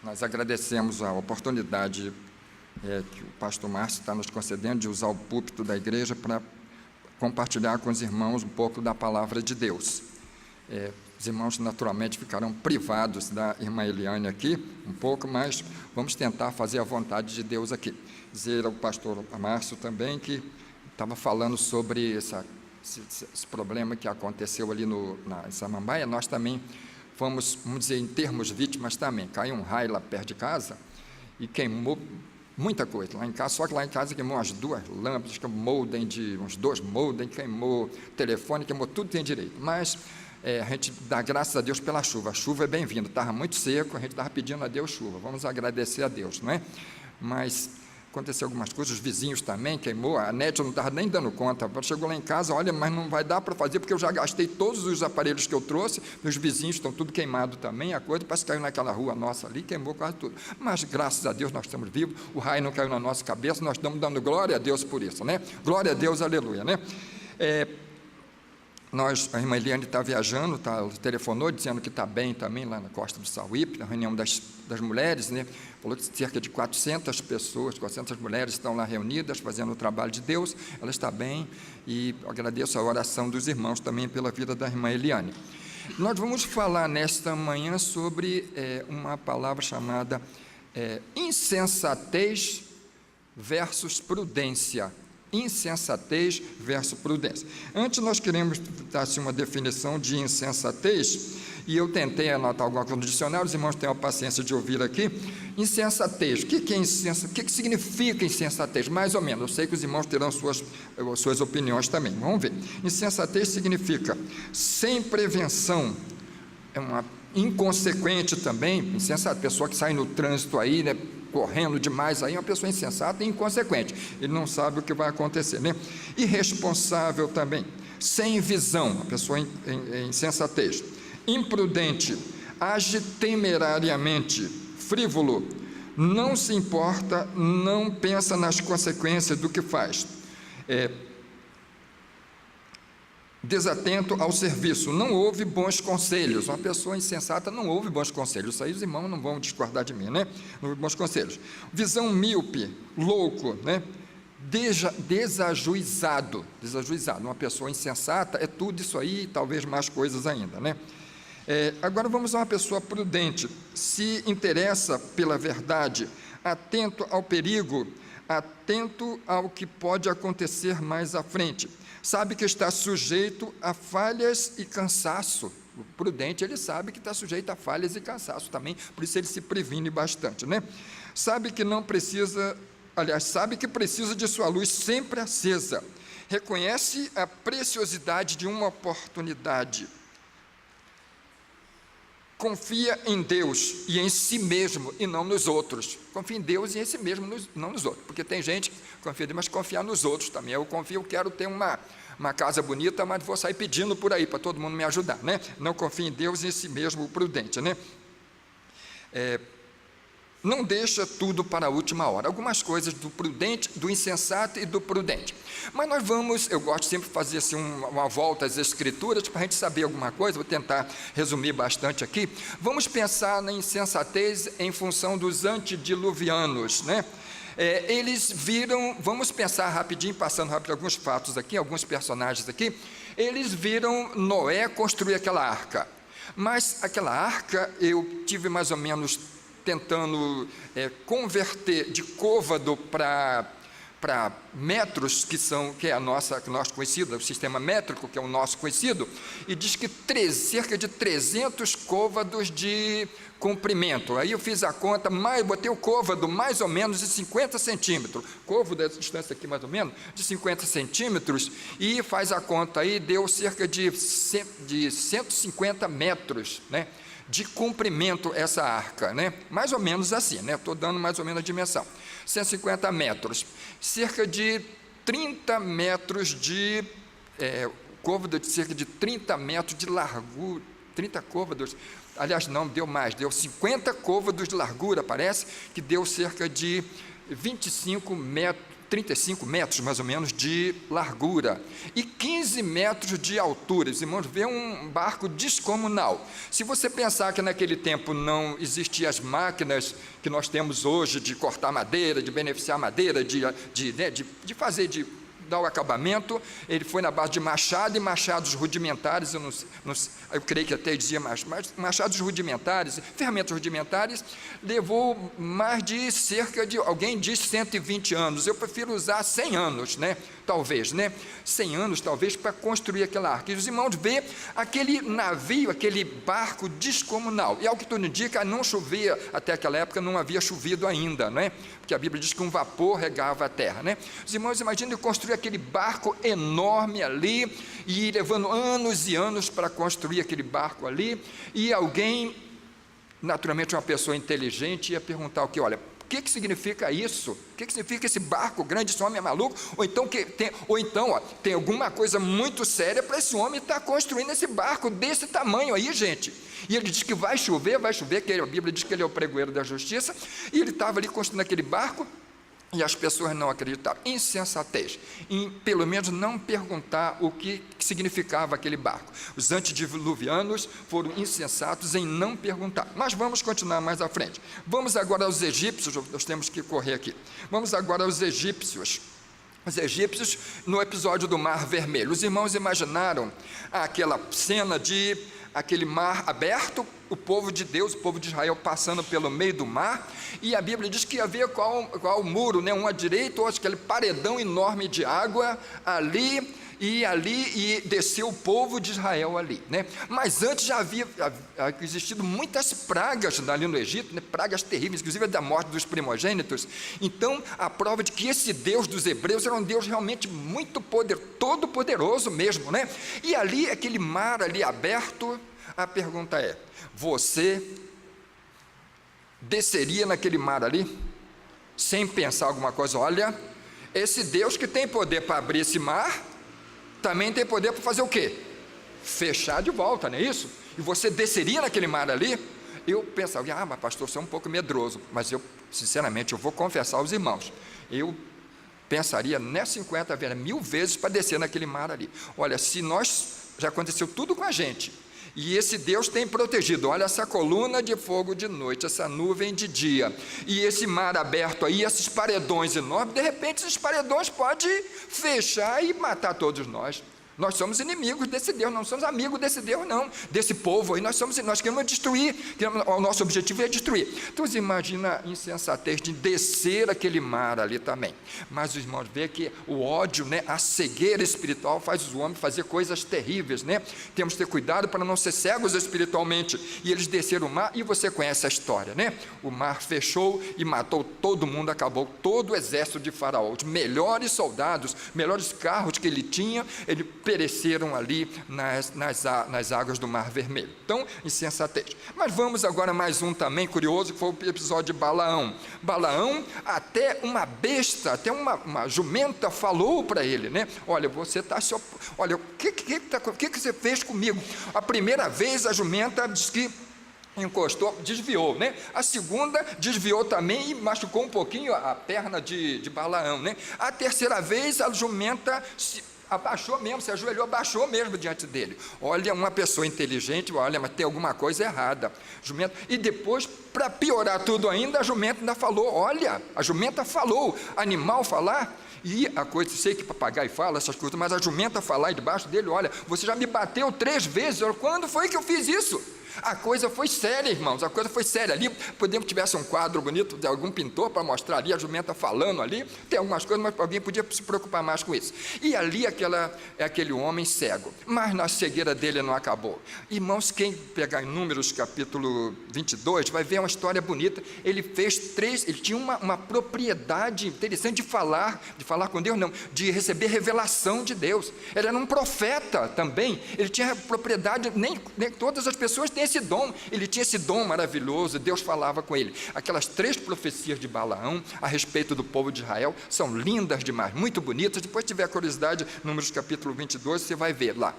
Nós agradecemos a oportunidade que o pastor Márcio está nos concedendo de usar o púlpito da igreja para compartilhar com os irmãos um pouco da palavra de Deus. Os irmãos naturalmente ficarão privados da irmã Eliane aqui um pouco, mas vamos tentar fazer a vontade de Deus aqui. Dizer ao pastor Márcio também que estava falando sobre esse problema que aconteceu ali em Samambaia. Nós também fomos, vamos dizer, em termos vítimas também. Caiu um raio lá perto de casa e queimou muita coisa lá em casa, só que lá em casa queimou umas 2 lâmpadas, queimou uns 2 modem, queimou telefone, queimou tudo que tem direito. Mas a gente dá graças a Deus pela chuva. A chuva é bem-vinda. Estava muito seco, a gente estava pedindo a Deus chuva. Vamos agradecer a Deus, não é? Mas aconteceu algumas coisas, os vizinhos também queimou, a NET eu não estava nem dando conta, chegou lá em casa, olha, mas não vai dar para fazer, porque eu já gastei todos os aparelhos que eu trouxe, meus vizinhos estão tudo queimado também, a coisa parece que caiu naquela rua nossa ali, queimou quase tudo, mas graças a Deus nós estamos vivos, o raio não caiu na nossa cabeça, nós estamos dando glória a Deus por isso, né? Glória a Deus, aleluia, né? A irmã Eliane está viajando, telefonou dizendo que está bem também lá na Costa do Sauípe, na reunião das mulheres, né? Falou que cerca de 400 pessoas, 400 mulheres estão lá reunidas, fazendo o trabalho de Deus, ela está bem, e agradeço a oração dos irmãos também pela vida da irmã Eliane. Nós vamos falar nesta manhã sobre uma palavra chamada insensatez versus prudência. Insensatez versus prudência. Antes nós queremos dar assim, uma definição de insensatez, e eu tentei anotar alguma coisa no dicionário, os irmãos tenham a paciência de ouvir aqui. Insensatez, o que é insensatez? O que significa insensatez? Mais ou menos, eu sei que os irmãos terão suas opiniões também, vamos ver. Insensatez significa sem prevenção, é uma inconsequente também, insensata, pessoa que sai no trânsito aí, né, correndo demais aí, é uma pessoa insensata e inconsequente, ele não sabe o que vai acontecer, né? Irresponsável também, sem visão, uma pessoa em insensatez, imprudente, age temerariamente, frívolo, não se importa, não pensa nas consequências do que faz, desatento ao serviço, não ouve bons conselhos. Uma pessoa insensata não ouve bons conselhos. Isso aí os irmãos não vão discordar de mim, né? Não ouve bons conselhos. Visão míope, louco, né? Desajuizado. Uma pessoa insensata é tudo isso aí, talvez mais coisas ainda, né? Agora vamos a uma pessoa prudente, se interessa pela verdade, atento ao perigo, atento ao que pode acontecer mais à frente. Sabe que está sujeito a falhas e cansaço. O prudente, ele sabe que está sujeito a falhas e cansaço também, por isso ele se previne bastante, né? Sabe que não precisa, sabe que precisa de sua luz sempre acesa. Reconhece a preciosidade de uma oportunidade. Confia em Deus e em si mesmo e não nos outros. Confia em Deus e em si mesmo, não nos outros. Porque tem gente que confia em Deus, mas confia nos outros também. Eu quero ter uma casa bonita, mas vou sair pedindo por aí para todo mundo me ajudar, né? Não confia em Deus e em si mesmo, o prudente, né? Não deixa tudo para a última hora. Algumas coisas do prudente, do insensato e do prudente. Mas nós vamos, eu gosto sempre de fazer assim uma volta às escrituras, para a gente saber alguma coisa, vou tentar resumir bastante aqui. Vamos pensar na insensatez em função dos antediluvianos, né? Eles viram, vamos pensar rapidinho, passando rápido alguns fatos aqui, alguns personagens aqui. Eles viram Noé construir aquela arca. Mas aquela arca, eu tive mais ou menos tentando converter de côvado para metros, que é a nossa conhecida, o sistema métrico, que é o nosso conhecido, e diz que cerca de 300 côvados de comprimento. Aí eu fiz a conta, botei o côvado mais ou menos de 50 centímetros, côvado dessa distância aqui mais ou menos, de 50 centímetros, e faz a conta aí, deu cerca de 150 metros, né? De comprimento essa arca, né? Mais ou menos assim, né? Estou dando mais ou menos a dimensão. 150 metros, cerca de 30 metros de côvado, de cerca de 30 metros de largura, 30 côvados, aliás não, deu mais, deu 50 côvados de largura, parece que deu cerca de 25 metros, 35 metros, mais ou menos, de largura e 15 metros de altura. Os irmãos, vê um barco descomunal. Se você pensar que naquele tempo não existiam as máquinas que nós temos hoje de cortar madeira, de beneficiar madeira, de fazer, de dar o acabamento, ele foi na base de machado e machados rudimentares, eu creio que até dizia machados rudimentares, ferramentas rudimentares, levou mais de cerca de, alguém diz 120 anos, eu prefiro usar 100 anos, talvez, 100 anos talvez, para construir aquela arca. E os irmãos vê aquele navio, aquele barco descomunal, e ao que tudo indica, não chovia, até aquela época não havia chovido ainda, porque a Bíblia diz que um vapor regava a terra, Os irmãos imaginam construir aquele barco enorme ali, e levando anos e anos para construir aquele barco ali, e alguém, naturalmente uma pessoa inteligente, ia perguntar o que, olha, o que significa isso? O que significa esse barco grande? Esse homem é maluco? Ou então, tem alguma coisa muito séria para esse homem estar construindo esse barco desse tamanho aí, gente. E ele diz que vai chover, que a Bíblia diz que ele é o pregoeiro da justiça, e ele estava ali construindo aquele barco, e as pessoas não acreditavam. Insensatez, em pelo menos não perguntar o que significava aquele barco. Os antediluvianos foram insensatos em não perguntar. Mas vamos continuar mais à frente. Vamos agora aos egípcios, nós temos que correr aqui. Vamos agora aos egípcios. Os egípcios, no episódio do Mar Vermelho. Os irmãos imaginaram aquela cena de aquele mar aberto, o povo de Deus, o povo de Israel passando pelo meio do mar, e a Bíblia diz que havia qual muro, um à direita, ou aquele paredão enorme de água ali, e desceu o povo de Israel ali, Mas antes já havia existido muitas pragas ali no Egito, pragas terríveis, inclusive da morte dos primogênitos. Então, a prova de que esse Deus dos hebreus era um Deus realmente muito todo poderoso mesmo, E ali, aquele mar ali aberto, a pergunta é, você desceria naquele mar ali, sem pensar alguma coisa? Olha, esse Deus que tem poder para abrir esse mar, também tem poder para fazer o quê? Fechar de volta, não é isso? E você desceria naquele mar ali? Eu pensava, mas pastor, você é um pouco medroso, mas eu, sinceramente, eu vou confessar aos irmãos, eu pensaria 50 vezes, 1000 vezes para descer naquele mar ali. Olha, se já aconteceu tudo com a gente, e esse Deus tem protegido, olha essa coluna de fogo de noite, essa nuvem de dia, e esse mar aberto aí, esses paredões enormes, de repente esses paredões podem fechar e matar todos nós. Nós somos inimigos desse Deus, não somos amigos desse Deus não, desse povo aí, nós queremos destruir, o nosso objetivo é destruir. Então você imagina a insensatez de descer aquele mar ali também. Mas os irmãos veem que o ódio, a cegueira espiritual faz os homens fazer coisas terríveis, Temos que ter cuidado para não ser cegos espiritualmente. E eles desceram o mar, e você conhece a história, O mar fechou e matou todo mundo, acabou todo o exército de Faraó. Os melhores soldados, melhores carros que ele tinha, ele pereceram ali nas águas do Mar Vermelho. Então, insensatez. Mas vamos agora mais um também curioso, que foi o episódio de Balaão. Balaão, até uma besta, até uma jumenta falou para ele, olha, você está olha, o que você fez comigo? A primeira vez a jumenta disse que encostou, desviou, A segunda desviou também e machucou um pouquinho a perna de Balaão, A terceira vez a jumenta abaixou mesmo, se ajoelhou, abaixou mesmo diante dele. Olha, uma pessoa inteligente, olha, mas tem alguma coisa errada. Jumento. E depois, para piorar tudo ainda, a jumenta ainda falou, olha, a jumenta falou, animal falar, e a coisa, sei que papagaio fala essas coisas, mas a jumenta falar aí debaixo dele, olha, você já me bateu 3 vezes, olha, quando foi que eu fiz isso? A coisa foi séria, irmãos, a coisa foi séria. Ali, podemos tivesse um quadro bonito de algum pintor para mostrar ali, a jumenta falando ali, tem algumas coisas, mas alguém podia se preocupar mais com isso. E ali aquele homem cego, mas na cegueira dele não acabou. Irmãos, quem pegar em Números capítulo 22, vai ver uma história bonita. Ele tinha uma propriedade interessante de falar com Deus, não, de receber revelação de Deus. Ele era um profeta também, ele tinha propriedade, nem todas as pessoas têm esse dom, ele tinha esse dom maravilhoso, Deus falava com ele. Aquelas 3 profecias de Balaão a respeito do povo de Israel são lindas demais, muito bonitas. Depois, se tiver curiosidade, Números capítulo 22, você vai ver lá.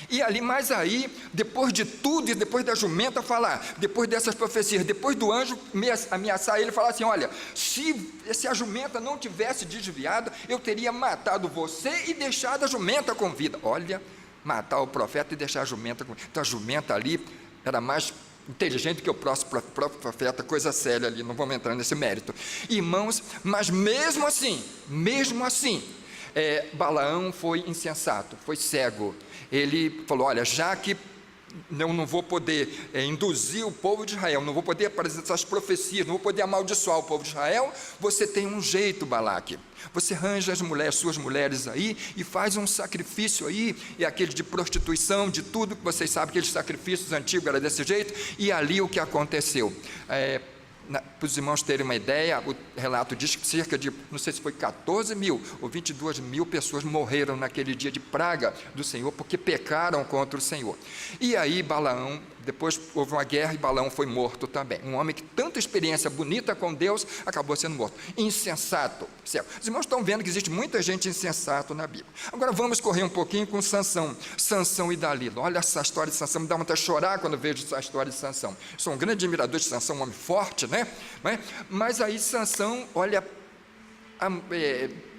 E ali, mas aí, depois de tudo, e depois da jumenta falar, depois dessas profecias, depois do anjo ameaçar ele, falar assim: olha, se a jumenta não tivesse desviado, eu teria matado você e deixado a jumenta com vida. Olha, matar o profeta e deixar a jumenta com vida. Então a jumenta ali era mais inteligente que o próprio profeta, coisa séria ali, não vamos entrar nesse mérito. Irmãos, mas mesmo assim, Balaão foi insensato, foi cego. Ele falou: olha, já que eu não vou poder induzir o povo de Israel, não vou poder apresentar essas profecias, não vou poder amaldiçoar o povo de Israel, você tem um jeito, Balaque. Você arranja suas mulheres aí e faz um sacrifício aí, e aquele de prostituição, de tudo, que vocês sabem, aqueles sacrifícios antigos era desse jeito. E ali o que aconteceu? Para os irmãos terem uma ideia, o relato diz que cerca de, não sei se foi 14 mil ou 22 mil pessoas morreram naquele dia de praga do Senhor, porque pecaram contra o Senhor. E aí Balaão, depois houve uma guerra e Balaão foi morto também. Um homem que tanta experiência bonita com Deus, acabou sendo morto. Insensato, céu. Os irmãos estão vendo que existe muita gente insensata na Bíblia. Agora vamos correr um pouquinho com Sansão e Dalila. Olha essa história de Sansão, me dá vontade de chorar quando vejo essa história de Sansão. Sou um grande admirador de Sansão, um homem forte, né? Mas aí Sansão, olha,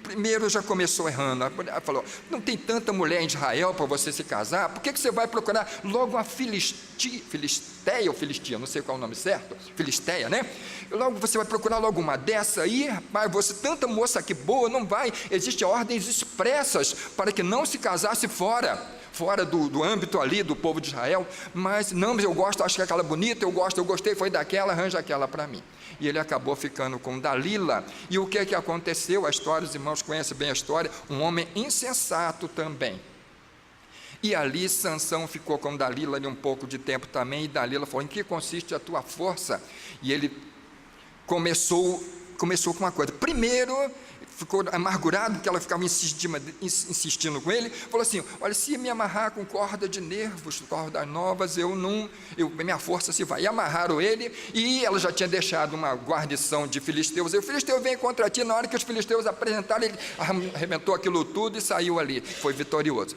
primeiro já começou errando. Falou: não tem tanta mulher em Israel para você se casar, por que você vai procurar logo uma Filisteia ou Filistia, não sei qual é o nome certo, Filisteia, né? Logo você vai procurar logo uma dessa aí, rapaz, você, tanta moça aqui boa, não vai. Existem ordens expressas para que não se casasse fora do âmbito ali do povo de Israel. Mas não, eu gosto, acho que aquela bonita, eu gostei, foi daquela, arranja aquela para mim. E ele acabou ficando com Dalila. E o que aconteceu? A história, os irmãos conhecem bem a história, um homem insensato também. E ali Sansão ficou com Dalila ali um pouco de tempo também, e Dalila falou: em que consiste a tua força? E ele começou com uma coisa. Primeiro, ficou amargurado, porque ela ficava insistindo com ele, falou assim: olha, se me amarrar com corda de nervos, cordas novas, minha força se vai. E amarraram ele, e ela já tinha deixado uma guarnição de filisteus, e o filisteu vem contra ti. Na hora que os filisteus apresentaram, ele arrebentou aquilo tudo e saiu ali, foi vitorioso.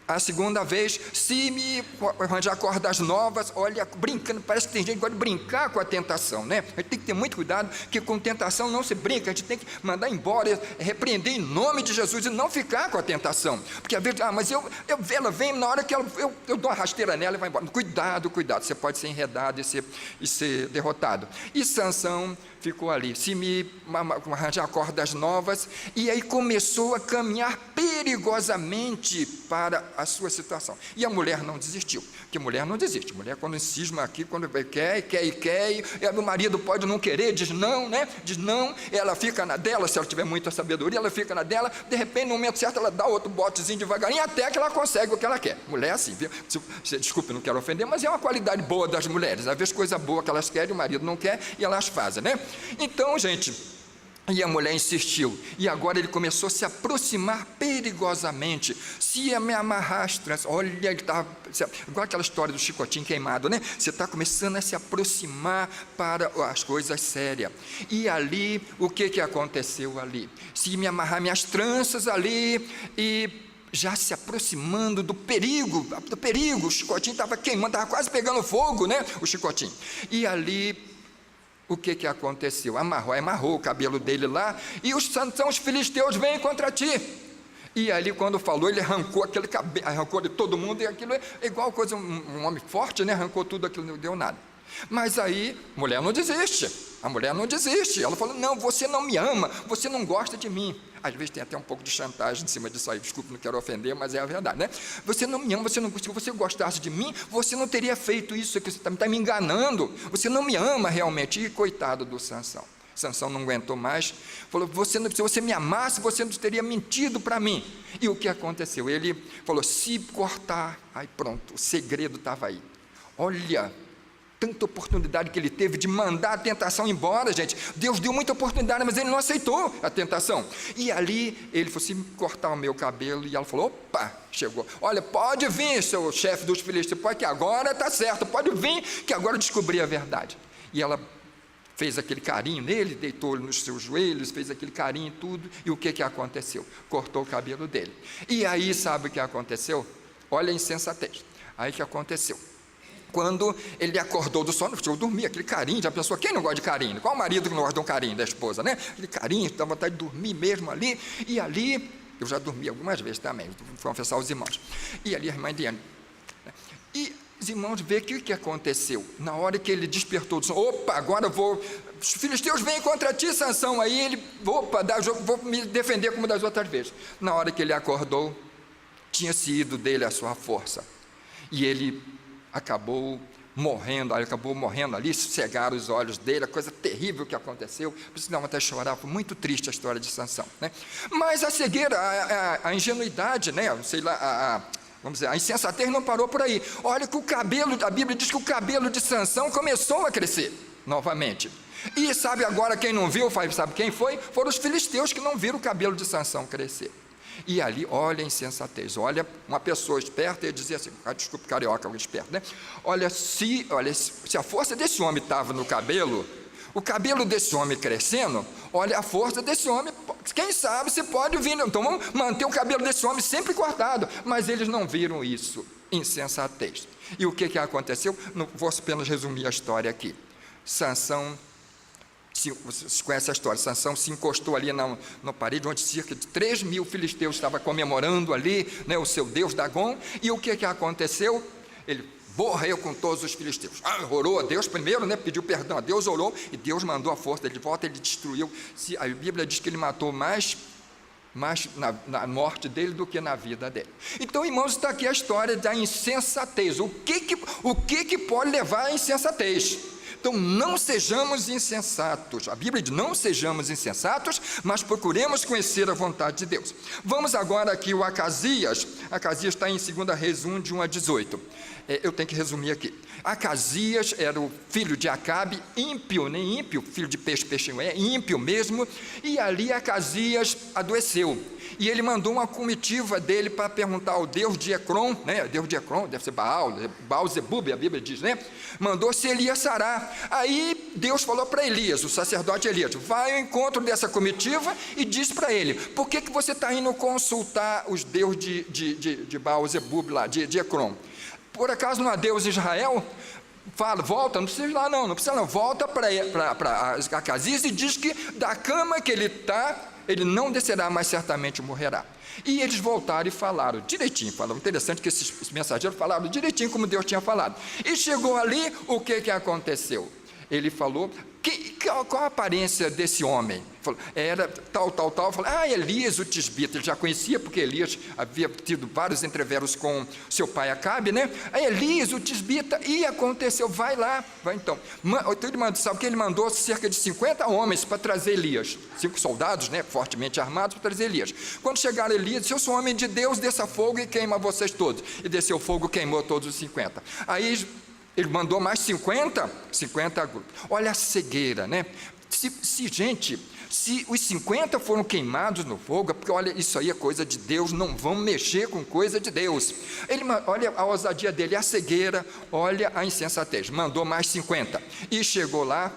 A segunda vez, se me arranjar cordas novas, olha, brincando, parece que tem gente que gosta de brincar com a tentação, né? A gente tem que ter muito cuidado, que com tentação não se brinca, a gente tem que mandar embora, repreender em nome de Jesus e não ficar com a tentação, porque às vezes, mas ela vem na hora que eu dou uma rasteira nela e vai embora. Cuidado, você pode ser enredado e ser derrotado. E Sansão ficou ali, se me arranjar cordas novas, e aí começou a caminhar perigosamente para a sua situação. E a mulher não desistiu, porque mulher não desiste. Mulher, quando cisma aqui, quando quer, e o marido pode não querer, diz não, né? Diz não, ela fica na dela, se ela tiver muita sabedoria, ela fica na dela, de repente, no momento certo, ela dá outro botezinho devagarinho, até que ela consegue o que ela quer. Mulher é assim, viu? Desculpe, não quero ofender, mas é uma qualidade boa das mulheres. Às vezes, coisa boa que elas querem, o marido não quer, e elas fazem, né? Então, gente, e a mulher insistiu, e agora ele começou a se aproximar perigosamente. Se me amarrar as tranças, olha, ele estava igual aquela história do chicotinho queimado, né? Você está começando a se aproximar para as coisas sérias. E ali, o que aconteceu ali? Se me amarrar minhas tranças ali, e já se aproximando do perigo, o chicotinho estava queimando, estava quase pegando fogo, né? O chicotinho. E ali, o que aconteceu? Amarrou o cabelo dele lá, e os filisteus vêm contra ti. E ali, quando falou, ele arrancou aquele cabelo, arrancou de todo mundo, e aquilo é igual coisa, um homem forte, né? Arrancou tudo, aquilo não deu nada. Mas aí, a mulher não desiste, ela falou: não, você não me ama, você não gosta de mim. Às vezes tem até um pouco de chantagem em cima disso aí, desculpa, não quero ofender, mas é a verdade, né? Você não me ama, se você gostasse de mim, você não teria feito isso, que você está me enganando, você não me ama realmente. E coitado do Sansão. Sansão não aguentou mais, falou: se você me amasse, você não teria mentido para mim. E o que aconteceu? Ele falou: se cortar, aí pronto, o segredo estava aí. Olha, tanta oportunidade que ele teve de mandar a tentação embora, gente. Deus deu muita oportunidade, mas ele não aceitou a tentação. E ali, ele falou: se cortar o meu cabelo, e ela falou: opa, chegou. Olha, pode vir, seu chefe dos filisteus, pode, que agora está certo, pode vir, que agora eu descobri a verdade. E ela fez aquele carinho nele, deitou ele nos seus joelhos, fez aquele carinho e tudo, e o que aconteceu? Cortou o cabelo dele. E aí, sabe o que aconteceu? olha a insensatez. Aí o que aconteceu? Quando ele acordou do sono, eu dormi, aquele carinho, já pensou, quem não gosta de carinho? Qual marido que não gosta de um carinho da esposa, né? Aquele carinho, dá vontade de dormir mesmo ali, e ali, eu já dormi algumas vezes também, vou confessar aos irmãos, e ali a irmã Diane, e os irmãos vê o que aconteceu, na hora que ele despertou do sono, opa, agora os filisteus vêm contra ti, Sansão, aí ele, opa, vou me defender como das outras vezes, na hora que ele acordou, tinha sido dele a sua força, e ele acabou morrendo ali, cegaram os olhos dele, a coisa terrível que aconteceu, por isso não até chorar, foi muito triste a história de Sansão, né? Mas a cegueira, a ingenuidade, né? Sei lá, vamos dizer, a insensatez não parou por aí. Olha que o cabelo, a Bíblia diz que o cabelo de Sansão começou a crescer novamente. E sabe agora quem não viu, sabe quem foi? Foram os filisteus que não viram o cabelo de Sansão crescer. E ali, olha a insensatez, olha uma pessoa esperta, ele dizia assim, desculpa, carioca, alguém esperto, né? Olha, se a força desse homem estava no cabelo, o cabelo desse homem crescendo, olha a força desse homem, quem sabe se pode vir, então vamos manter o cabelo desse homem sempre cortado, mas eles não viram isso, insensatez. E o que aconteceu? Não vou apenas resumir a história aqui. Sansão, vocês conhecem a história, Sansão se encostou ali na parede, onde cerca de 3.000 filisteus estavam comemorando ali, né, o seu deus Dagom, e o que aconteceu? Ele morreu com todos os filisteus, orou a Deus primeiro, né, pediu perdão a Deus, orou, e Deus mandou a força dele de volta, ele destruiu, a Bíblia diz que ele matou mais na morte dele do que na vida dele. Então, irmãos, está aqui a história da insensatez, o que pode levar à insensatez? Então, não sejamos insensatos. A Bíblia diz, não sejamos insensatos, mas procuremos conhecer a vontade de Deus. Vamos agora aqui o Acasias. Acasias está em 2 Reis 1, de 1 a 18. Eu tenho que resumir aqui. Acasias era o filho de Acabe, ímpio, nem ímpio, filho de peixe, ímpio mesmo, e ali Acasias adoeceu. E ele mandou uma comitiva dele para perguntar ao Deus de Ecrom, né? Deus de Ecrom, deve ser Baal-zebub, a Bíblia diz, né? Mandou se ele ia sarar. Aí Deus falou para Elias, o sacerdote Elias, vai ao encontro dessa comitiva e diz para ele, por que você está indo consultar os deuses de Baal-zebub lá, de Ecrom? Por acaso não há Deus em Israel? Fala, volta, não precisa ir lá não precisa não, volta para Acasias e diz que da cama que ele está, ele não descerá, mas certamente morrerá. E eles voltaram e falaram direitinho, falaram, interessante que esses mensageiros falaram direitinho como Deus tinha falado. E chegou ali, o que aconteceu? Ele falou, qual a aparência desse homem? Falou, era tal, falou, Elias o tisbita, ele já conhecia, porque Elias havia tido vários entreveros com seu pai Acabe, né? Elias o tisbita, e aconteceu, vai lá, vai então. Sabe que ele mandou cerca de 50 homens para trazer Elias, 5 soldados, né, fortemente armados, para trazer Elias. Quando chegaram Elias, disse, eu sou homem de Deus, desça fogo e queima vocês todos. E desceu fogo, queimou todos os 50. Aí ele mandou mais 50 grupos. Olha a cegueira, né? Se os 50 foram queimados no fogo, porque olha, isso aí é coisa de Deus, não vão mexer com coisa de Deus. Olha a ousadia dele, a cegueira, olha a insensatez. Mandou mais 50. E chegou lá,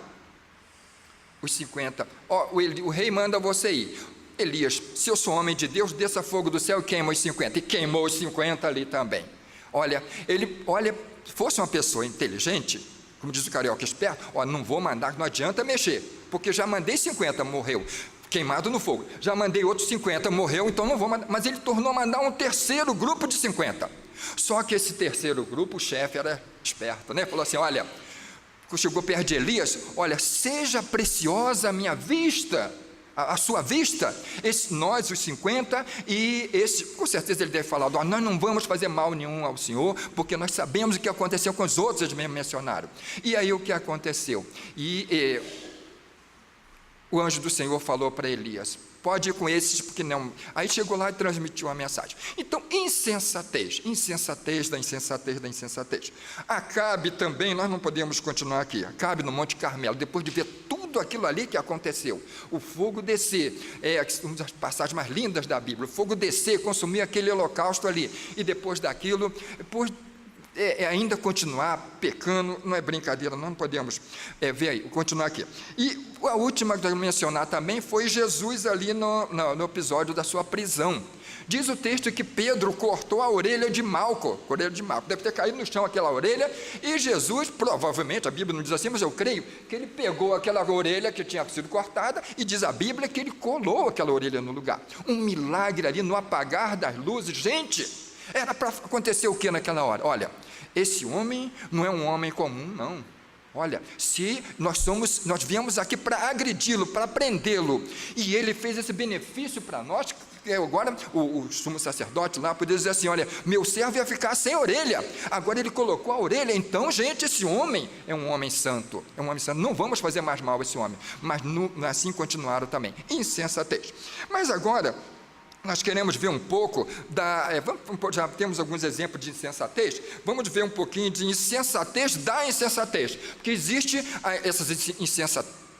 os 50, o rei manda você ir. Elias, se eu sou homem de Deus, desça fogo do céu e queima os 50. E queimou os 50 ali também. Olha, se fosse uma pessoa inteligente, como diz o carioca esperto, não vou mandar, não adianta mexer, porque já mandei 50, morreu, queimado no fogo, já mandei outros 50, morreu, então não vou mandar, mas ele tornou mandar um terceiro grupo de 50, só que esse terceiro grupo, o chefe era esperto, né? Falou assim, olha, chegou perto de Elias, olha, seja preciosa a minha vista, a sua vista, nós os 50, e com certeza ele deve falar, nós não vamos fazer mal nenhum ao Senhor, porque nós sabemos o que aconteceu com os outros, eles mesmo mencionaram. E aí o que aconteceu? O anjo do Senhor falou para Elias, pode ir com esses, porque não. Aí chegou lá e transmitiu a mensagem. Então, insensatez da insensatez. Acabe também, nós não podemos continuar aqui. Acabe no Monte Carmelo, depois de ver tudo aquilo ali que aconteceu, o fogo descer, uma das passagens mais lindas da Bíblia, o fogo descer, consumir aquele holocausto ali, e depois daquilo, ainda continuar pecando, não é brincadeira, não podemos ver aí, continuar aqui. E a última que eu vou mencionar também foi Jesus ali no episódio da sua prisão. Diz o texto que Pedro cortou a orelha de Malco, deve ter caído no chão aquela orelha, e Jesus, provavelmente, a Bíblia não diz assim, mas eu creio, que ele pegou aquela orelha que tinha sido cortada, e diz a Bíblia que ele colou aquela orelha no lugar. Um milagre ali no apagar das luzes. Gente, era para acontecer o que naquela hora? Olha, esse homem não é um homem comum, não. Olha, se nós viemos aqui para agredi-lo, para prendê-lo, e ele fez esse benefício para nós, agora o sumo sacerdote lá poderia dizer assim, olha, meu servo ia ficar sem orelha, agora ele colocou a orelha, então, gente, esse homem é um homem santo, não vamos fazer mais mal a esse homem, mas assim continuaram também, insensatez. Mas agora, nós queremos ver um pouco já temos alguns exemplos de insensatez, vamos ver um pouquinho de insensatez da insensatez, porque existe essas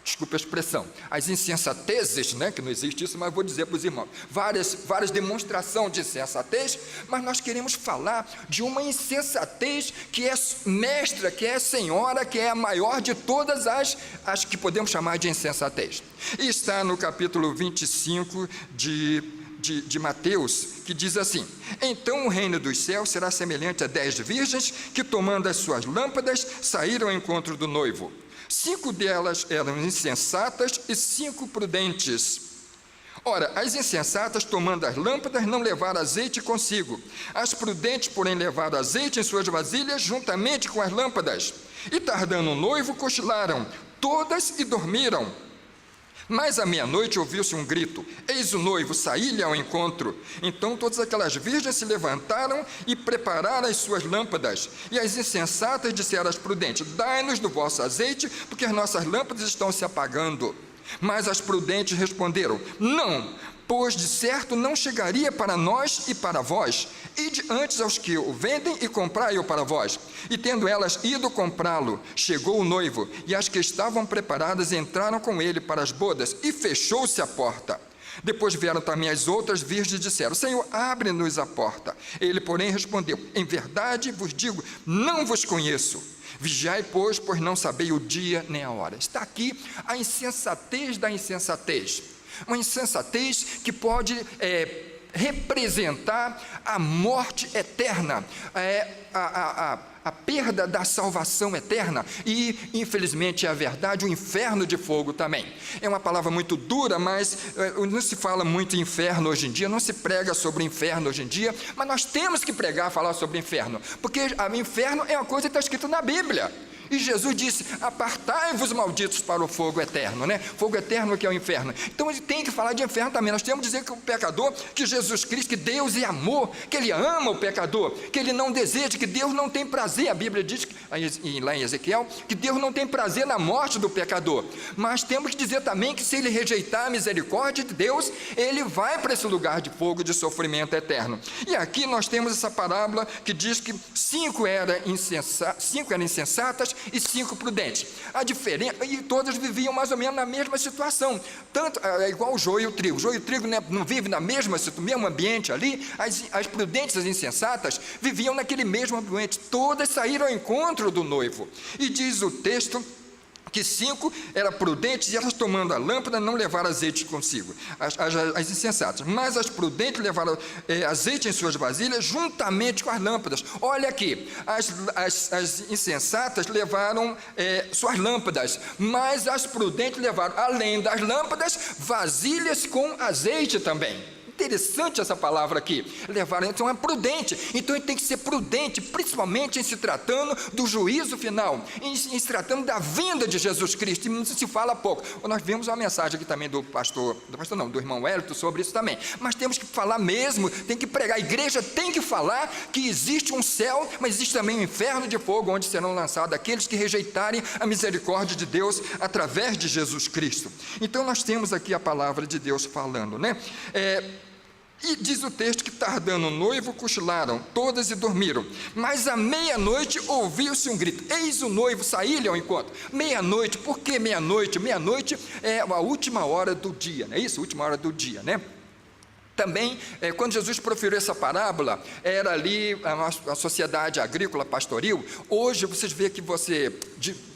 desculpa a expressão, as insensatezes, né, que não existe isso, mas vou dizer para os irmãos, várias demonstrações de insensatez, mas nós queremos falar de uma insensatez que é mestra, que é senhora, que é a maior de todas as que podemos chamar de insensatez, e está no capítulo 25 de Mateus, que diz assim: então o reino dos céus será semelhante a 10 virgens que, tomando as suas lâmpadas, saíram ao encontro do noivo. 5 delas eram insensatas e 5 prudentes. Ora, as insensatas, tomando as lâmpadas, não levaram azeite consigo. As prudentes, porém, levaram azeite em suas vasilhas, juntamente com as lâmpadas. E tardando o noivo, cochilaram, todas e dormiram. Mas à meia-noite ouviu-se um grito: eis o noivo, saí-lhe ao encontro. Então todas aquelas virgens se levantaram e prepararam as suas lâmpadas. E as insensatas disseram às prudentes: dai-nos do vosso azeite, porque as nossas lâmpadas estão se apagando. Mas as prudentes responderam: não, pois de certo não chegaria para nós e para vós. Ide antes aos que o vendem e comprai-o para vós. E tendo elas ido comprá-lo, chegou o noivo, e as que estavam preparadas entraram com ele para as bodas, e fechou-se a porta. Depois vieram também as outras virgens e disseram: Senhor, abre-nos a porta. Ele, porém, respondeu: em verdade vos digo, não vos conheço. Vigiai, pois não sabei o dia nem a hora. Está aqui a insensatez da insensatez. Uma insensatez que pode representar a morte eterna, a perda da salvação eterna e, infelizmente, é a verdade, o inferno de fogo também. É uma palavra muito dura, mas não se fala muito em inferno hoje em dia, não se prega sobre o inferno hoje em dia, mas nós temos que pregar, falar sobre o inferno, porque o inferno é uma coisa que está escrita na Bíblia. E Jesus disse: apartai-vos, malditos, para o fogo eterno, né? Fogo eterno que é o inferno. Então ele tem que falar de inferno também. Nós temos que dizer que o pecador, que Jesus Cristo, que Deus é amor, que Ele ama o pecador, que Ele não deseja, que Deus não tem prazer. A Bíblia diz, lá em Ezequiel, que Deus não tem prazer na morte do pecador. Mas temos que dizer também que se ele rejeitar a misericórdia de Deus, ele vai para esse lugar de fogo, de sofrimento eterno. E aqui nós temos essa parábola que diz que 5 eram insensatas e 5 prudentes. A diferença, e todas viviam mais ou menos na mesma situação, tanto é igual o joio e o trigo. O joio e o trigo, né, não vivem no mesmo ambiente ali. As prudentes, as insensatas, viviam naquele mesmo ambiente. Todas saíram ao encontro do noivo. E diz o texto que 5 eram prudentes e elas, tomando a lâmpada, não levaram azeite consigo, as insensatas, mas as prudentes levaram azeite em suas vasilhas juntamente com as lâmpadas. Olha aqui, as insensatas levaram suas lâmpadas, mas as prudentes levaram, além das lâmpadas, vasilhas com azeite também. Interessante essa palavra aqui, levaram, então é prudente, então ele tem que ser prudente, principalmente em se tratando do juízo final, em se tratando da vinda de Jesus Cristo, e não se fala pouco. Nós vimos uma mensagem aqui também do irmão Wellington sobre isso também, mas temos que falar mesmo, tem que pregar, a igreja tem que falar que existe um céu, mas existe também um inferno de fogo, onde serão lançados aqueles que rejeitarem a misericórdia de Deus, através de Jesus Cristo. Então nós temos aqui a palavra de Deus falando, né? E diz o texto que, tardando o noivo, cochilaram todas e dormiram. Mas à meia-noite ouviu-se um grito: eis o noivo, saí-lhe ao encontro. Meia-noite, por que meia-noite? Meia-noite é a última hora do dia, não é isso? A última hora do dia, né? Também, quando Jesus proferiu essa parábola, era ali a sociedade agrícola pastoril. Hoje, vocês veem que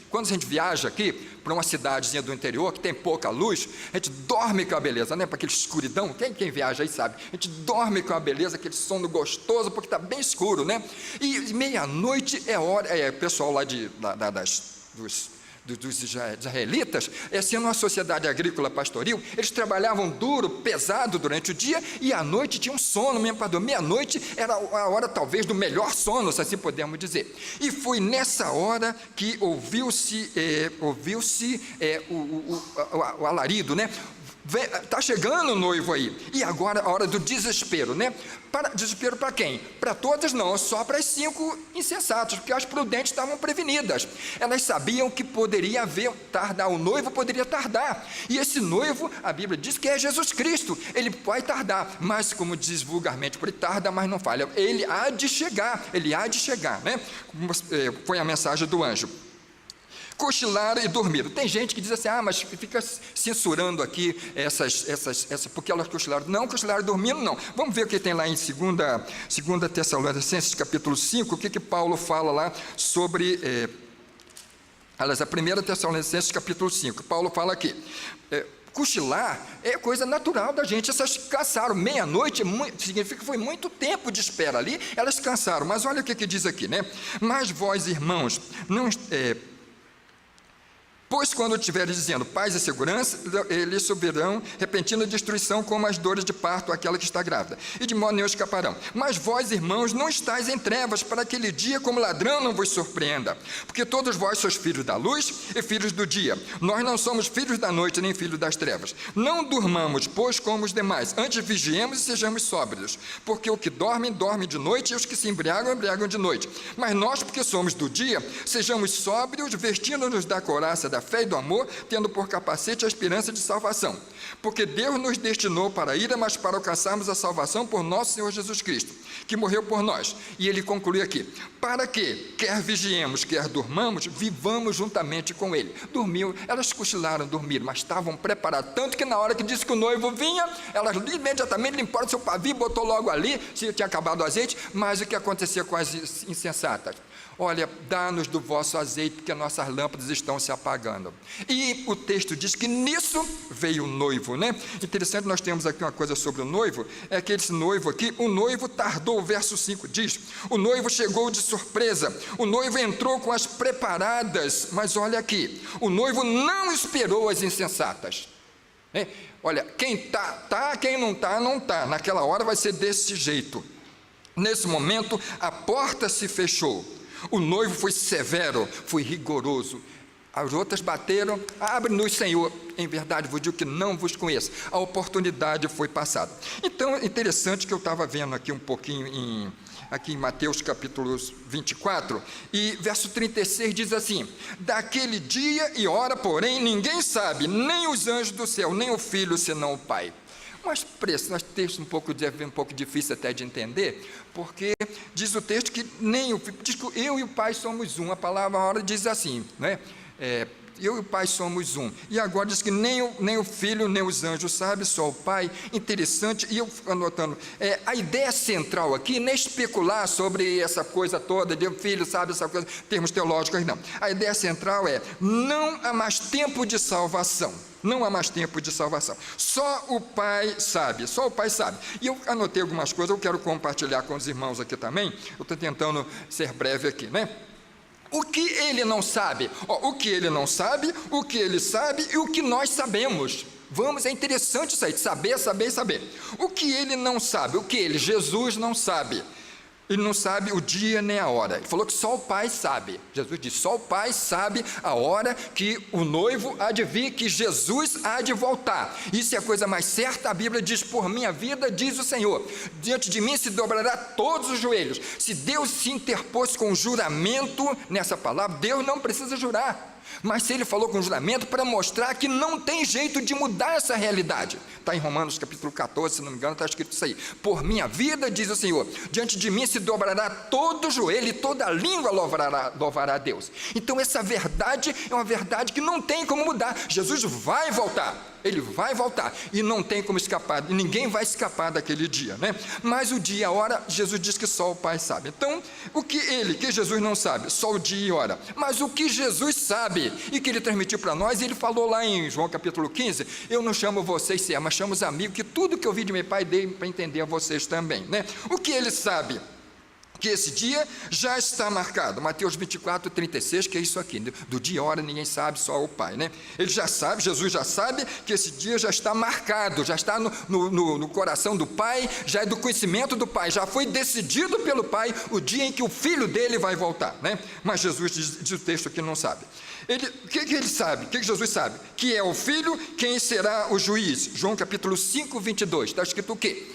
quando a gente viaja aqui para uma cidadezinha do interior, que tem pouca luz, a gente dorme com a beleza, né? Para aquela escuridão, quem viaja aí sabe, a gente dorme com a beleza, aquele sono gostoso, porque está bem escuro, né? E meia-noite é hora, o pessoal lá dos israelitas, sendo uma sociedade agrícola pastoril, eles trabalhavam duro, pesado durante o dia, e à noite tinham sono mesmo para dormir. Meia-noite era a hora talvez do melhor sono, se assim podemos dizer. E foi nessa hora que ouviu-se o alarido, né? Está chegando o noivo aí, e agora a hora do desespero, né? Desespero para quem? Para todas não, só para as 5 insensatas, porque as prudentes estavam prevenidas. Elas sabiam que poderia tardar, o noivo poderia tardar, e esse noivo, a Bíblia diz que é Jesus Cristo. Ele vai tardar, mas como diz vulgarmente, ele tarda, mas não falha, ele há de chegar, né? Foi a mensagem do anjo. Cochilaram e dormiram. Tem gente que diz assim, mas fica censurando aqui porque elas cochilaram. Não, cochilaram dormindo, não. Vamos ver o que tem lá em 2 Tessalonicenses, capítulo 5, o que Paulo fala lá sobre, a 1 Tessalonicenses, capítulo 5. Paulo fala aqui, cochilar é coisa natural da gente. Essas cansaram, meia-noite, significa que foi muito tempo de espera ali, elas cansaram. Mas olha o que diz aqui, né? Mas vós, irmãos, não... Pois quando estiveres dizendo paz e segurança, eles subirão repentina destruição como as dores de parto, aquela que está grávida, e de modo nenhum escaparão. Mas vós, irmãos, não estáis em trevas, para aquele dia como ladrão não vos surpreenda, porque todos vós sois filhos da luz e filhos do dia. Nós não somos filhos da noite, nem filhos das trevas. Não durmamos, pois, como os demais, antes vigiemos e sejamos sóbrios, porque o que dorme, dorme de noite, e os que se embriagam, embriagam de noite. Mas nós, porque somos do dia, sejamos sóbrios, vestindo-nos da couraça da fé e do amor, tendo por capacete a esperança de salvação. Porque Deus nos destinou para a ira, mas para alcançarmos a salvação por nosso Senhor Jesus Cristo, que morreu por nós. E ele conclui aqui, para que, quer vigiemos, quer durmamos, vivamos juntamente com ele. Dormiu, elas cochilaram, dormiram, mas estavam preparadas, tanto que na hora que disse que o noivo vinha, elas imediatamente limparam seu pavio, botou logo ali, se tinha acabado o azeite. Mas o que acontecia com as insensatas? Olha, dá-nos do vosso azeite, porque nossas lâmpadas estão se apagando. E o texto diz que nisso veio o noivo, né? Interessante, nós temos aqui uma coisa sobre o noivo, é que esse noivo aqui, o noivo tardou, o verso 5 diz, o noivo chegou de surpresa, o noivo entrou com as preparadas, mas olha aqui, o noivo não esperou as insensatas. Olha, quem tá, quem não tá, não tá. Naquela hora vai ser desse jeito. Nesse momento, a porta se fechou. O noivo foi severo, foi rigoroso. As outras bateram, abre-nos, Senhor. Em verdade vos digo que não vos conheço. A oportunidade foi passada. Então, é interessante que eu estava vendo aqui um pouquinho aqui em Mateus capítulo 24, e verso 36 diz assim, daquele dia e hora, porém, ninguém sabe, nem os anjos do céu, nem o Filho, senão o Pai. Mas nós texto um pouco difícil até de entender, porque diz o texto que diz que eu e o Pai somos um. A palavra a hora diz assim, né? Eu e o Pai somos um. E agora diz que nem o Filho, nem os anjos sabem, só o Pai. Interessante, e eu anotando, a ideia central aqui não é especular sobre essa coisa toda, de o Filho sabe essa coisa, termos teológicos, não. A ideia central é, não há mais tempo de salvação. Não há mais tempo de salvação. Só o Pai sabe, só o Pai sabe. E eu anotei algumas coisas, eu quero compartilhar com os irmãos aqui também. Eu estou tentando ser breve aqui, né? O que ele não sabe? O que ele não sabe, o que ele sabe e o que nós sabemos. É interessante isso aí, saber. O que ele não sabe? O que Jesus não sabe? Ele não sabe o dia nem a hora. Ele falou que só o Pai sabe. Jesus disse, só o Pai sabe a hora que o noivo há de vir, que Jesus há de voltar. Isso é a coisa mais certa. A Bíblia diz, por minha vida, diz o Senhor, diante de mim se dobrará todos os joelhos. Se Deus se interpôs com juramento nessa palavra, Deus não precisa jurar. Mas se ele falou com juramento, para mostrar que não tem jeito de mudar essa realidade. Está em Romanos capítulo 14, se não me engano, está escrito isso aí. Por minha vida, diz o Senhor, diante de mim se dobrará todo o joelho e toda a língua louvará a Deus. Então essa verdade é uma verdade que não tem como mudar. Jesus vai voltar. Ele vai voltar e não tem como escapar, e ninguém vai escapar daquele dia, né? Mas o dia e a hora, Jesus diz que só o Pai sabe. Então, o que Jesus não sabe? Só o dia e a hora. Mas o que Jesus sabe e que ele transmitiu para nós, ele falou lá em João capítulo 15, eu não chamo vocês servos, mas chamo os amigos, que tudo que eu vi de meu Pai dei para entender a vocês também, né? O que ele sabe? Que esse dia já está marcado, Mateus 24, 36, que é isso aqui, do dia e hora ninguém sabe, só o Pai, né? Ele já sabe, Jesus já sabe que esse dia já está marcado, já está no coração do Pai, já é do conhecimento do Pai, já foi decidido pelo Pai o dia em que o Filho dele vai voltar, né? Mas Jesus diz o texto que não sabe. O que ele sabe? O que Jesus sabe? Que é o Filho quem será o juiz. João capítulo 5, 22, está escrito o quê?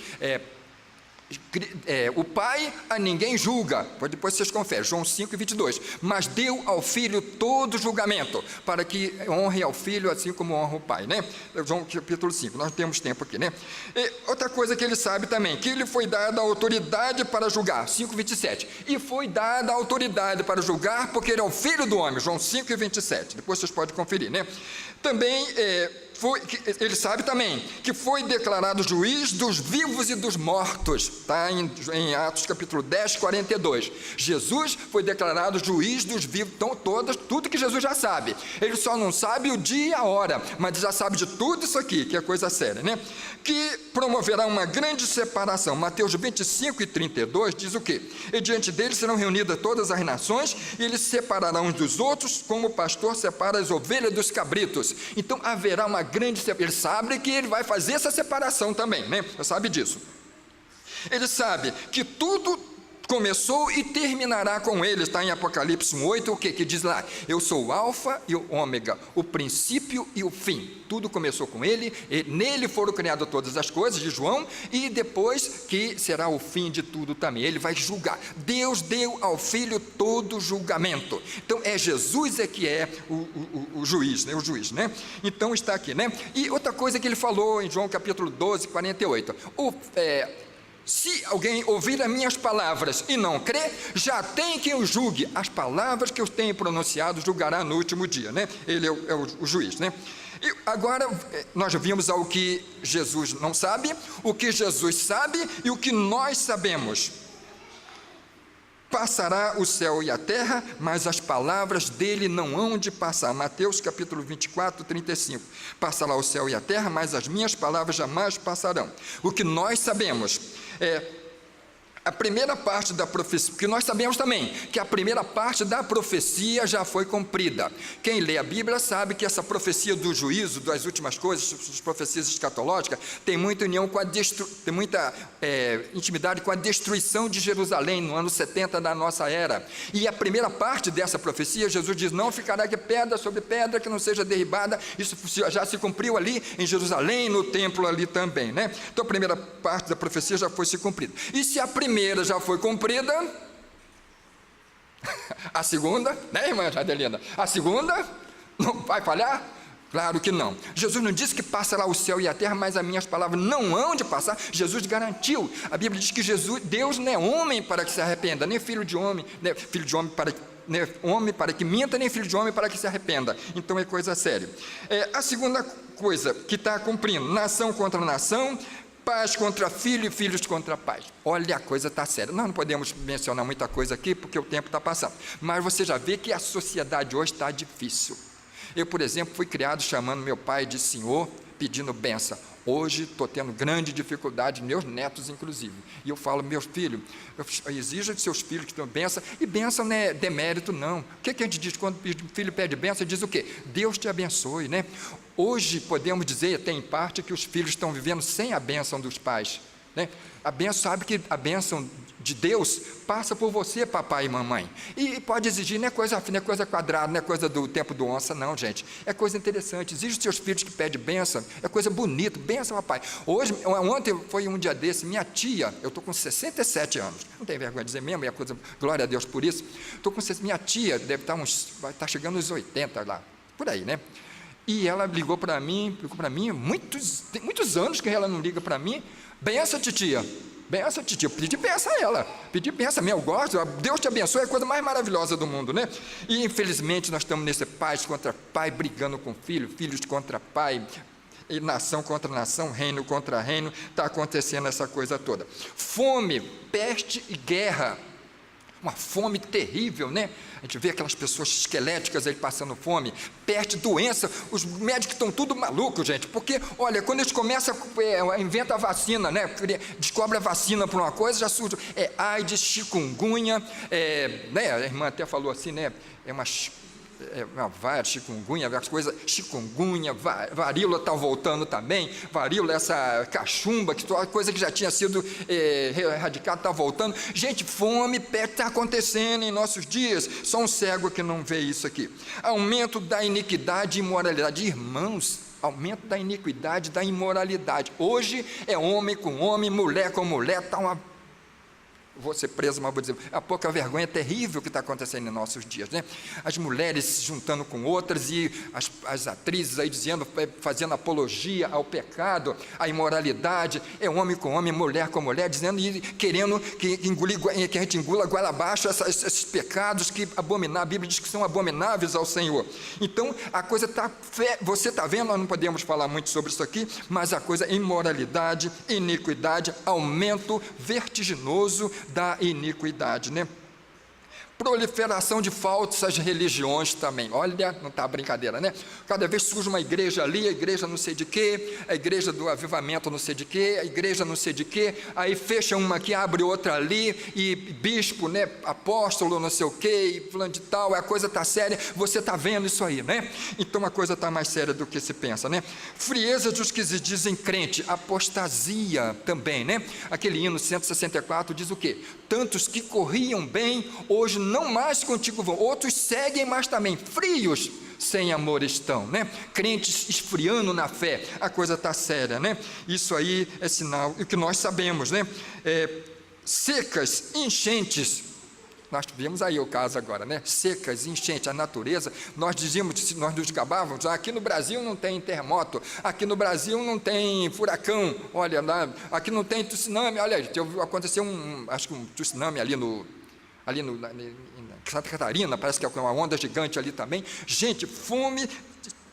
O Pai a ninguém julga, depois vocês conferem, João 5, 22, mas deu ao Filho todo julgamento, para que honre ao Filho assim como honra o Pai, né? João capítulo 5, nós temos tempo aqui, né? E outra coisa que ele sabe também, que ele foi dada a autoridade para julgar, 5, 27, e foi dada a autoridade para julgar, porque ele é o Filho do homem, João 5 e 27, depois vocês podem conferir, né? Também ele sabe também que foi declarado juiz dos vivos e dos mortos, está em Atos capítulo 10, 42, Jesus foi declarado juiz dos vivos, então tudo que Jesus já sabe, ele só não sabe o dia e a hora, mas já sabe de tudo isso aqui, que é coisa séria, né? Que promoverá uma grande separação, Mateus 25 e 32 diz o quê? E diante dele serão reunidas todas as nações, e eles separarão uns dos outros, como o pastor separa as ovelhas dos cabritos, então haverá uma grande separação. Ele sabe que ele vai fazer essa separação também, né? Ele sabe disso. Ele sabe que tudo começou e terminará com ele, está em Apocalipse 8, o que diz lá? Eu sou o alfa e o ômega, o princípio e o fim. Tudo começou com ele, e nele foram criadas todas as coisas, de João, e depois que será o fim de tudo também, ele vai julgar. Deus deu ao Filho todo julgamento, então Jesus é que é o juiz, né? O juiz, né? Então está aqui, né? E outra coisa que ele falou em João capítulo 12, 48, se alguém ouvir as minhas palavras e não crer, já tem quem o julgue. As palavras que eu tenho pronunciado julgará no último dia, né? Ele é o juiz, né? E agora nós vimos ao que Jesus não sabe, o que Jesus sabe e o que nós sabemos. Passará o céu e a terra, mas as palavras dele não hão de passar. Mateus capítulo 24, 35. Passará o céu e a terra, mas as minhas palavras jamais passarão. O que nós sabemos a primeira parte da profecia, porque nós sabemos também que a primeira parte da profecia já foi cumprida. Quem lê a Bíblia sabe que essa profecia do juízo, das últimas coisas, as profecias escatológicas, tem muita união com tem muita intimidade com a destruição de Jerusalém no ano 70 da nossa era. E a primeira parte dessa profecia, Jesus diz, não ficará aqui pedra sobre pedra que não seja derribada. Isso já se cumpriu ali em Jerusalém, no templo ali também, né? Então a primeira parte da profecia já foi se cumprida. E se a primeira já foi cumprida, a segunda, né, irmã Adelina? A segunda não vai falhar? Claro que não. Jesus não disse que passará o céu e a terra, mas as minhas palavras não hão de passar. Jesus garantiu. A Bíblia diz que Deus não é homem para que se arrependa, nem filho de homem, né, filho de homem para homem para que minta, nem filho de homem para que se arrependa. Então é coisa séria. A segunda coisa que está cumprindo, nação contra nação, pais contra filho e filhos contra pais. Olha, a coisa está séria. Nós não podemos mencionar muita coisa aqui, porque o tempo está passando. Mas você já vê que a sociedade hoje está difícil. Eu, por exemplo, fui criado chamando meu pai de senhor, pedindo bênção. Hoje estou tendo grande dificuldade, meus netos inclusive. E eu falo, meus filhos, exija de seus filhos que tenham bênção. E bênção não é demérito, não. O que a gente diz quando o filho pede bênção? Diz o quê? Deus te abençoe, né? Hoje podemos dizer, até em parte, que os filhos estão vivendo sem a bênção dos pais. né? A bênção, sabe que a bênção de Deus passa por você, papai e mamãe, e pode exigir, não é coisa quadrada, não é coisa do tempo do onça, não, gente, é coisa interessante. Exige os seus filhos que pedem bênção, é coisa bonita, bênção, papai. Ontem foi um dia desse, minha tia, eu estou com 67 anos, não tem vergonha de dizer mesmo, é coisa, glória a Deus por isso, minha tia deve estar vai estar chegando nos 80 lá, por aí, né? E ela ligou para mim, tem muitos anos que ela não liga para mim. Benção, titia, eu pedi benção a ela, pedi benção mesmo, eu gosto, Deus te abençoe, é a coisa mais maravilhosa do mundo, né? E infelizmente nós estamos nesse pais contra pai, brigando com filho, filhos contra pai, e nação contra nação, reino contra reino, está acontecendo essa coisa toda. Fome, peste e guerra, uma fome terrível, né? A gente vê aquelas pessoas esqueléticas aí passando fome, peste, doença, os médicos estão tudo malucos, gente, porque, olha, quando eles começam, inventa a vacina, né? Descobre a vacina para uma coisa, já surge, AIDS, chikungunya, né? A irmã até falou assim, né? Chikungunya, as coisas, chikungunya, varíola está voltando também, varíola, essa cachumba, coisa que já tinha sido erradicada, está voltando. Gente, fome, peste está acontecendo em nossos dias, só um cego que não vê isso aqui. Aumento da iniquidade e imoralidade, irmãos, aumento da iniquidade, da imoralidade. Hoje é homem com homem, mulher com mulher, está uma... Vou ser preso, mas vou dizer, a pouca vergonha terrível que está acontecendo em nossos dias, né? As mulheres se juntando com outras e as atrizes aí dizendo, fazendo apologia ao pecado, à imoralidade, homem com homem, mulher com mulher, dizendo e querendo que a gente engula goela abaixo esses pecados que a Bíblia diz que são abomináveis ao Senhor. Então, a coisa está, você está vendo, nós não podemos falar muito sobre isso aqui, mas a coisa, imoralidade, iniquidade, aumento vertiginoso da iniquidade, né? Proliferação de falsas religiões também, olha, não está brincadeira, né? Cada vez surge uma igreja ali, a igreja não sei de quê, a igreja do avivamento não sei de quê, a igreja não sei de quê, aí fecha uma aqui, abre outra ali, e bispo, né, apóstolo não sei o quê, e fulano de tal, a coisa está séria, você está vendo isso aí, né? Então a coisa está mais séria do que se pensa, né? Frieza dos que se dizem crente, apostasia também, né? Aquele hino 164 diz o quê? Tantos que corriam bem, hoje não mais contigo vão, outros seguem, mas também frios, sem amor estão, né? Crentes esfriando na fé, a coisa está séria, né? Isso aí é sinal, e o que nós sabemos, né? Secas, enchentes, nós vimos aí o caso agora, né? Secas, enchentes, a natureza, nós nos gabávamos, aqui no Brasil não tem terremoto, aqui no Brasil não tem furacão, olha lá, aqui não tem tsunami, olha, aconteceu um tsunami ali em Santa Catarina, parece que é uma onda gigante ali também. Gente, fome,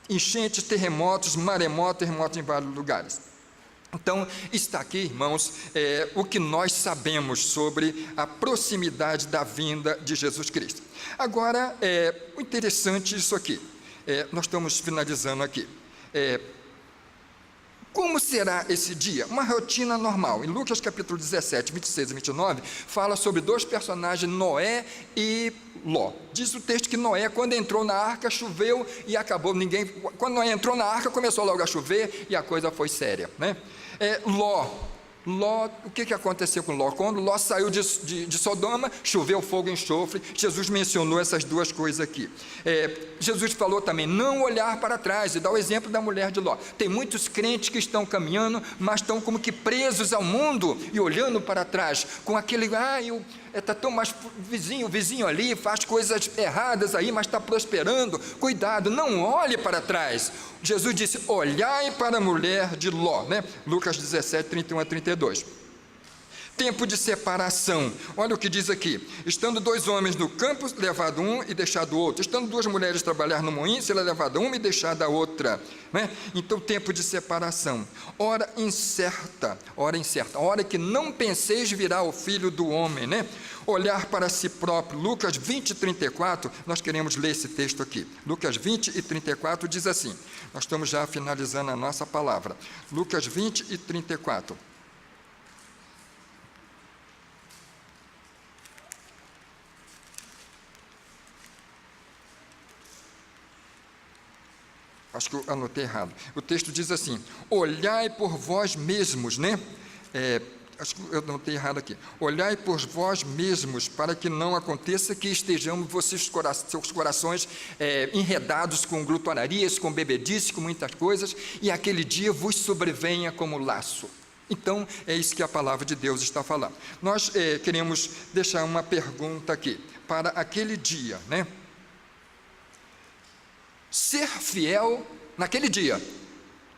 enchentes, terremotos, maremoto, terremotos em vários lugares. Então, está aqui, irmãos, o que nós sabemos sobre a proximidade da vinda de Jesus Cristo. Agora, o interessante isso aqui, nós estamos finalizando aqui. Como será esse dia? Uma rotina normal. Em Lucas capítulo 17, 26 e 29, fala sobre dois personagens, Noé e Ló. Diz o texto que Noé, quando entrou na arca, choveu e acabou. Quando Noé entrou na arca, começou logo a chover e a coisa foi séria, né? Ló, o que aconteceu com Ló? Quando Ló saiu de Sodoma, choveu fogo e enxofre. Jesus mencionou essas duas coisas aqui. Jesus falou também, não olhar para trás, e dá o exemplo da mulher de Ló. Tem muitos crentes que estão caminhando, mas estão como que presos ao mundo e olhando para trás, com aquele, está tão mais vizinho ali, faz coisas erradas aí, mas está prosperando, cuidado, não olhe para trás. Jesus disse, olhai para a mulher de Ló, né? Lucas 17, 31 a 32. Tempo de separação, olha o que diz aqui, estando dois homens no campo, levado um e deixado outro, estando duas mulheres trabalhar no moinho, será levada uma e deixada a outra, né? Então tempo de separação, hora incerta, hora que não penseis virá o Filho do Homem, né? Olhar para si próprio, Lucas 20, 34, nós queremos ler esse texto aqui, Lucas 20 e 34 diz assim, nós estamos já finalizando a nossa palavra, Lucas 20 e 34, acho que eu anotei errado. O texto diz assim, olhai por vós mesmos, né? acho que eu não tenho errado aqui. Olhai por vós mesmos, para que não aconteça que estejamos seus corações enredados com glutonarias, com bebedice, com muitas coisas, e aquele dia vos sobrevenha como laço. Então, é isso que a palavra de Deus está falando. Nós queremos deixar uma pergunta aqui, para aquele dia, né? Ser fiel naquele dia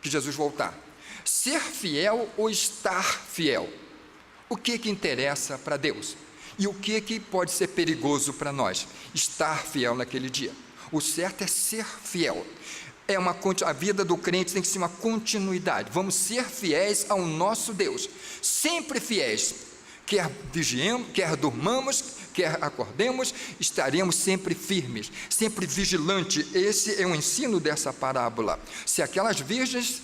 que Jesus voltar. Ser fiel ou estar fiel? O que interessa para Deus? E o que pode ser perigoso para nós? Estar fiel naquele dia. O certo é ser fiel. A vida do crente tem que ser uma continuidade. Vamos ser fiéis ao nosso Deus. Sempre fiéis. Quer vigiemos, quer durmamos, quer acordemos, estaremos sempre firmes, sempre vigilantes. Esse é o ensino dessa parábola. Se aquelas virgens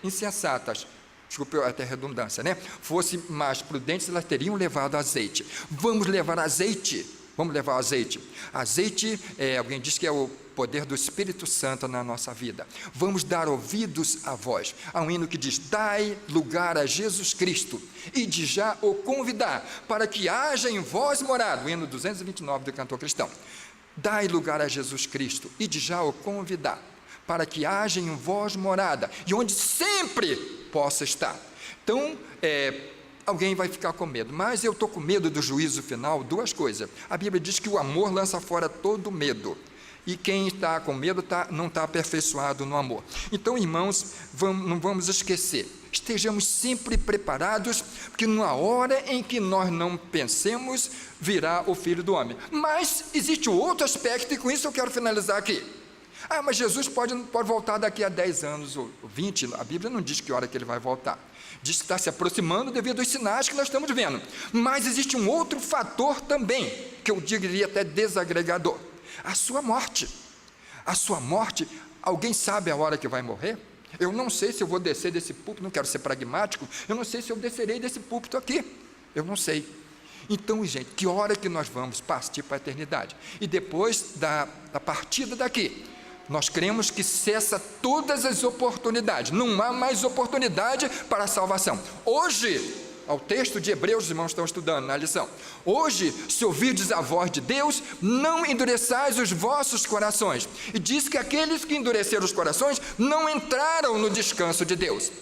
insensatas, desculpe até a redundância, né? Fossem mais prudentes, elas teriam levado azeite. Vamos levar azeite. Vamos levar azeite. Azeite, alguém diz que é o poder do Espírito Santo na nossa vida. Vamos dar ouvidos à voz. Há um hino que diz: dai lugar a Jesus Cristo, e de já o convidar, para que haja em vós morada. O hino 229 do cantor cristão. Dai lugar a Jesus Cristo, e de já o convidar, para que haja em vós morada, e onde sempre possa estar. Então, alguém vai ficar com medo, mas eu estou com medo do juízo final. Duas coisas. A Bíblia diz que o amor lança fora todo medo, e quem está com medo não está aperfeiçoado no amor. Então, irmãos, não vamos esquecer, estejamos sempre preparados, porque numa hora em que nós não pensemos, virá o Filho do Homem. Mas existe outro aspecto, e com isso eu quero finalizar aqui. Mas Jesus pode voltar daqui a 10 anos ou 20, a Bíblia não diz que hora que ele vai voltar. Diz que está se aproximando devido aos sinais que nós estamos vendo. Mas existe um outro fator também, que eu diria até desagregador: a sua morte. A sua morte, alguém sabe a hora que vai morrer? Eu não sei se eu vou descer desse púlpito, não quero ser pragmático, eu não sei se eu descerei desse púlpito aqui, eu não sei. Então, gente, que hora que nós vamos partir para a eternidade? E depois da partida daqui, nós cremos que cessa todas as oportunidades, não há mais oportunidade para a salvação. Hoje, ao texto de Hebreus, os irmãos estão estudando na lição, hoje, se ouvirdes a voz de Deus, não endureçais os vossos corações. E diz que aqueles que endureceram os corações não entraram no descanso de Deus.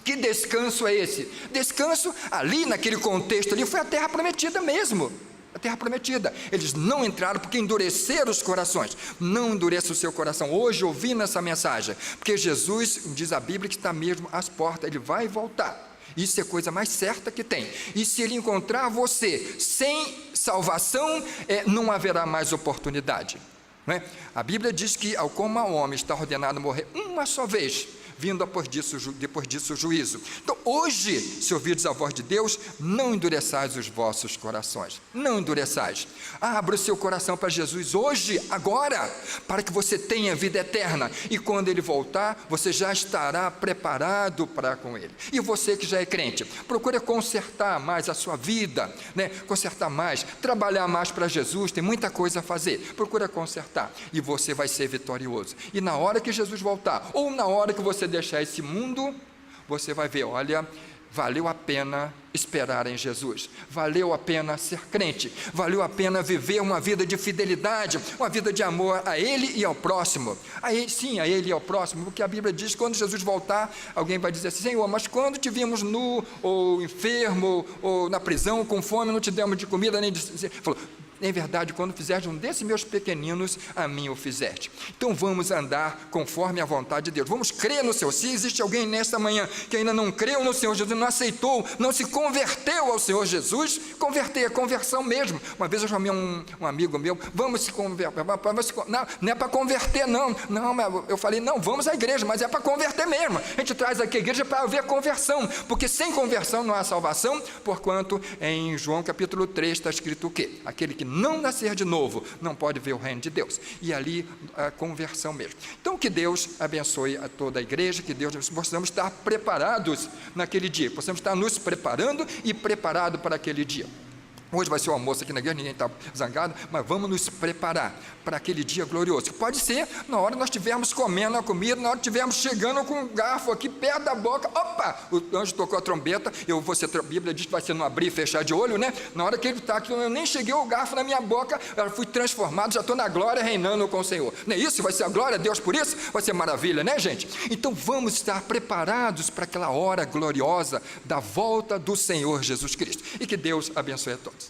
Que descanso é esse? Descanso ali, naquele contexto ali, foi a terra prometida mesmo. A terra prometida. Eles não entraram porque endureceram os corações. Não endureça o seu coração. Hoje, ouvindo essa mensagem, porque Jesus, diz a Bíblia, que está mesmo às portas, ele vai voltar. Isso é a coisa mais certa que tem. E se ele encontrar você sem salvação, não haverá mais oportunidade, não é? A Bíblia diz que, ao como o homem está ordenado a morrer uma só vez, vindo depois disso o juízo. Então, hoje, se ouvirdes a voz de Deus, não endureçais os vossos corações. Não endureçais. Abra o seu coração para Jesus hoje, agora, para que você tenha vida eterna. E quando ele voltar, você já estará preparado para com ele. E você que já é crente, procure consertar mais a sua vida, né? Consertar mais, trabalhar mais para Jesus. Tem muita coisa a fazer. Procure consertar e você vai ser vitorioso. E na hora que Jesus voltar, ou na hora que você deixar esse mundo, você vai ver, olha, valeu a pena esperar em Jesus, valeu a pena ser crente, valeu a pena viver uma vida de fidelidade, uma vida de amor a Ele e ao próximo. A Ele e ao próximo, porque a Bíblia diz que quando Jesus voltar, alguém vai dizer assim: Senhor, mas quando te vimos nu, ou enfermo, ou na prisão, com fome, não te demos de comida, nem de... Falou: em verdade, quando fizeste um desses meus pequeninos, a mim o fizeste. Então vamos andar conforme a vontade de Deus. Vamos crer no Senhor. Se existe alguém nesta manhã que ainda não creu no Senhor Jesus, não aceitou, não se converteu ao Senhor Jesus, converter, é conversão mesmo. Uma vez eu chamei um amigo meu: vamos se converter. Não é para converter, não. Eu falei: não, vamos à igreja, mas é para converter mesmo. A gente traz aqui a igreja para haver conversão, porque sem conversão não há salvação, porquanto em João capítulo 3 está escrito o quê? Aquele que não nascer de novo não pode ver o reino de Deus. E ali a conversão mesmo. Então que Deus abençoe a toda a igreja, que Deus possamos estar preparados naquele dia, possamos estar nos preparando e preparado para aquele dia. Hoje vai ser o almoço aqui na igreja, ninguém está zangado, mas vamos nos preparar para aquele dia glorioso. Pode ser na hora que nós estivermos comendo a comida, na hora que estivermos chegando com um garfo aqui perto da boca, opa, o anjo tocou a trombeta, a Bíblia diz que vai ser no abrir e fechar de olho, né? Na hora que ele está aqui, eu nem cheguei o garfo na minha boca, eu fui transformado, já estou na glória reinando com o Senhor. Não é isso? Vai ser a glória a Deus por isso? Vai ser maravilha, né, gente? Então vamos estar preparados para aquela hora gloriosa da volta do Senhor Jesus Cristo. E que Deus abençoe a todos.